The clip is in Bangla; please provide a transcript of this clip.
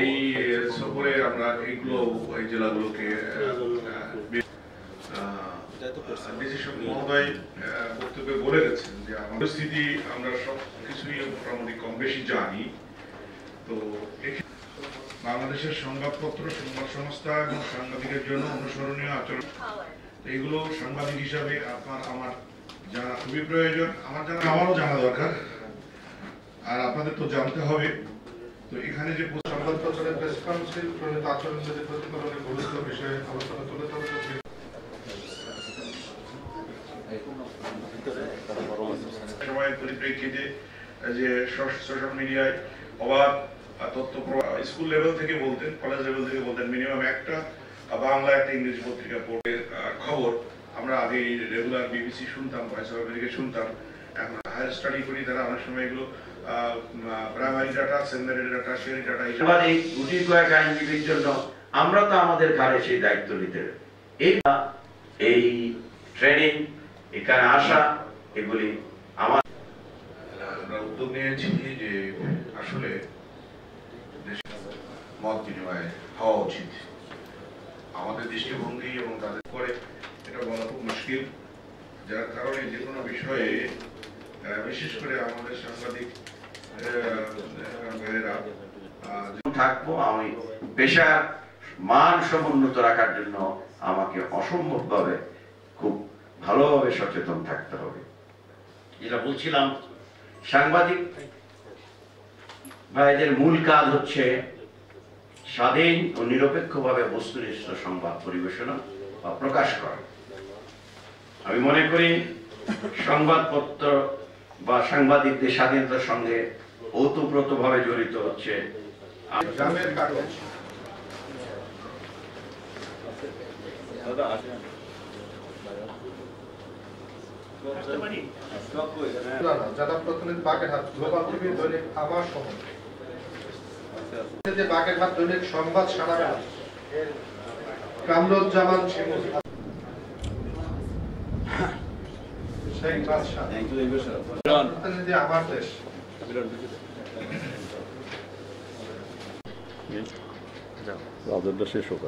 এই সফরে আমরা এইগুলো এই জেলাগুলোকে মহোদয় বক্তব্যে বলে গেছেন যে আমাদের স্থিতি আমরা সব কিছুই মোটামুটি কম বেশি জানি। তো বাংলাদেশের সংবাদপত্র, সংবাদ সংস্থা এবং সাংবাদিকের জন্য অনুসরণীয় আচরণ, এইগুলো সাংবাদিক হিসাবে আপনার আমার জানা খুবই প্রয়োজন। আমারও জানা দরকার, আর আপনাদের তো জানতে হবে। তো এখানে যে সংবাদপত্রের প্রেস কাউন্সিল প্রণীত আচরণবিধি প্রতিপালনের গুরুত্ব বিষয়ে আলোচনা তুলে ধরা সময়ের পরিপ্রেক্ষিতে যে সোশ্যাল মিডিয়ায় অবাধ তথ্য স্কুল লেভেল থেকে বলতেন, কলেজ লেভেল থেকে বলতেন মিনিমাম একটা বাংলা একটা ইংরেজি পত্রিকা পড়ে খবর আমরা আগে রেগুলার বিবিসি শুনতাম, ভয়েস অফ আমেরিকা শুনতাম। এখন হায়ার স্টাডি করি, তারা অনেক সময় এগুলো প্রাইমারি ডাটা, সেকেন্ডারি ডাটা, শেয়ারি ডাটা এই গুটি কয়েক আইনজীবীর জন্য আমরা তো আমাদের ঘাড়ে সেই দায়িত্ব নিতে, এই ট্রেনিং, এখানে আসা, এগুলি আমরা উদ্যোগ নিয়েছি যে আসলে মত বিনিময় হওয়া উচিত। আমাদের দৃষ্টিভঙ্গি এবং তাদের করে এটা বলা খুব মুশকিল, যার কারণে যে কোনো বিষয়ে বিশেষ করে আমাদের সাংবাদিক ভাইয়েরা থাকবো। আমি পেশার মান সমুন্নত রাখার জন্য আমাকে অসম্ভবভাবে খুব ভালোভাবে সচেতন থাকতে হবে। যেটা বলছিলাম, সাংবাদিক ভাইদের মূল কাজ হচ্ছে স্বাধীন ও নিরপেক্ষভাবে বস্তুনিষ্ঠ সংবাদ পরিবেশনা বা প্রকাশ করা। আমি মনে করি সংবাদপত্র বা সাংবাদিকদের স্বাধীনতার সঙ্গে ওতপ্রোতভাবে জড়িত হচ্ছে গ্রামের কাগজ। যারা প্রতিনিধি বাগেরহাট গ্লোবাল টিভি, দৈনিক আমার সময়, বাগেরহাট দৈনিক সংবাদ, সারা কামরুজ্জামান শিমুল, শেখ বাদশাহ, প্রতিনিধি আমার দেশ। রাজনটা শেষ হোক।